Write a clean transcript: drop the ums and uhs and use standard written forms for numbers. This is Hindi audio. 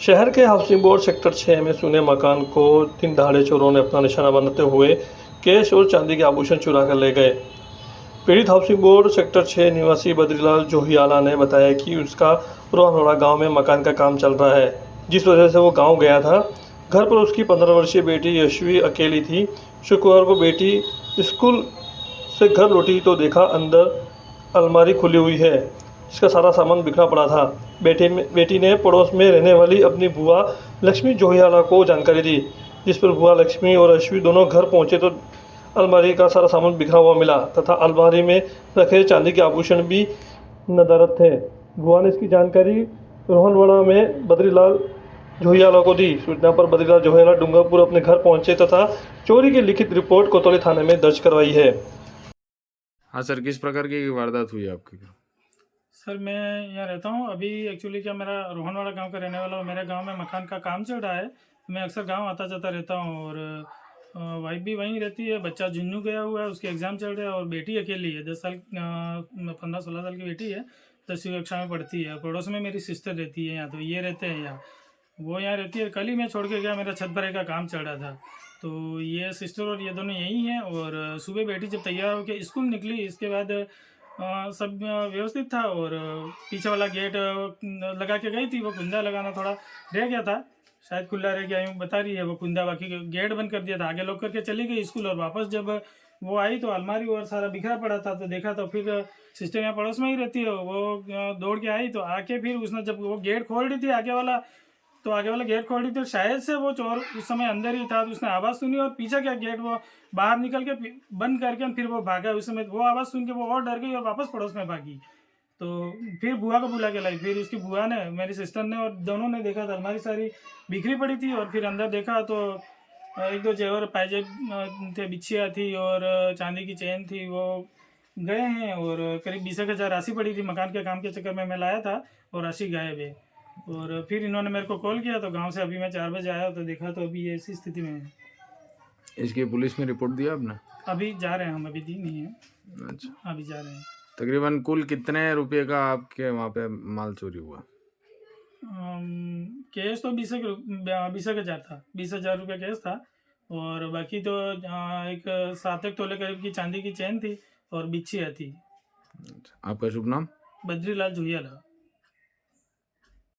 शहर के हाउसिंग बोर्ड सेक्टर 6 में सुने मकान को दिन दहाड़े चोरों ने अपना निशाना बनाते हुए कैश और चांदी के आभूषण चुरा कर ले गए। पीड़ित हाउसिंग बोर्ड सेक्टर 6 निवासी बद्रीलाल जोहियाला ने बताया कि उसका रोहनवाड़ा गांव में मकान का काम चल रहा है, जिस वजह से वो गांव गया था। घर पर उसकी 15 वर्षीय बेटी यशवी अकेली थी। शुक्रवार को बेटी स्कूल से घर लौटी तो देखा अंदर अलमारी खुली हुई है, इसका सारा सामान बिखरा पड़ा था। बेटी ने पड़ोस में रहने वाली अपनी बुआ लक्ष्मी जोहियाला को जानकारी दी, जिस पर बुआ लक्ष्मी और अश्वी दोनों घर पहुंचे तो अलमारी का सारा सामान बिखरा हुआ मिला तथा अलमारी में रखे चांदी के आभूषण भी नदारद थे। बुआ ने इसकी जानकारी रोहनवाड़ा में बद्रीलाल जोहियाला को दी। सूचना पर बद्रीलाल जोहियाला डूंगरपुर अपने घर पहुंचे तथा चोरी की लिखित रिपोर्ट कोतवाली थाने में दर्ज करवाई है। हाँ सर, किस प्रकार की वारदात हुई आपके घर? सर मैं यहाँ रहता हूँ अभी। एक्चुअली क्या, मेरा रोहनवाड़ा गांव का रहने वाला हूँ। मेरे गांव में मकान का काम चल रहा है। मैं अक्सर गांव आता जाता रहता हूँ और वाइफ भी वहीं रहती है। बच्चा जुन्नू गया हुआ है, उसके एग्ज़ाम चल रहे हैं और बेटी अकेली है। 15-16 साल की बेटी है, 10वीं कक्षा में पढ़ती है। पड़ोस में मेरी सिस्टर रहती है यहाँ, तो ये रहते हैं यहाँ, वो यहाँ रहती है। कल ही मैं छोड़ के गया, मेरा छत भरे का काम चल रहा था, तो ये सिस्टर और ये दोनों यहीं हैं। और सुबह बेटी जब तैयार होकर स्कूल निकली, इसके बाद सब व्यवस्थित था और पीछे वाला गेट लगा के गई थी। वो कुंदा लगाना थोड़ा रह गया था, शायद खुला रह गया यूँ बता रही है वो कुंदा, बाकी गेट बंद कर दिया था। आगे लॉक करके चली गई स्कूल और वापस जब वो आई तो अलमारी और सारा बिखरा पड़ा था, तो देखा तो फिर सिस्टर यहाँ पड़ोस में ही रहती है, वो दौड़ के आई। तो आके फिर उसने जब वो गेट खोल रही थी आगे वाला गेट खोल रही थी, तो शायद से वो चोर उस समय अंदर ही था, तो उसने आवाज़ सुनी और पीछे क्या गेट वो बाहर निकल के बंद करके फिर वो भागा। उस समय वो आवाज़ सुन के वो और डर गई और वापस पड़ोस में भागी। तो फिर बुआ को बुला के लाई। फिर उसकी बुआ ने, मेरी सिस्टर ने और दोनों ने देखा तो अलमारी सारी बिखरी पड़ी थी और फिर अंदर देखा तो एक दो जेवर पायजेब थे, बिछिया थी और चांदी की चेन थी, वो गए हैं। और करीब 20,000 राशि पड़ी थी। मकान के काम के चक्कर में मैं लाया था और राशि गायब है। और फिर इन्होंने मेरे को कॉल किया, तो गांव से अभी मैं 4 बजे आया तो देखा तो अभी ऐसी स्थिति में है। इसकी पुलिस में रिपोर्ट दिया आपने? अभी जा रहे हैं हम, अभी दी नहीं है। अच्छा, अभी जा रहे हैं। तकरीबन कुल कितने रुपए का आपके वहाँ पे माल चोरी हुआ? कैश तो 20,000 था, 20,000 रुपये कैश था। और बाकी तो एक 7 तोले करीब की चांदी की चेन थी और बिछिया थी। अच्छा, आपका शुभ नाम? बद्रीलाल जोहियाला।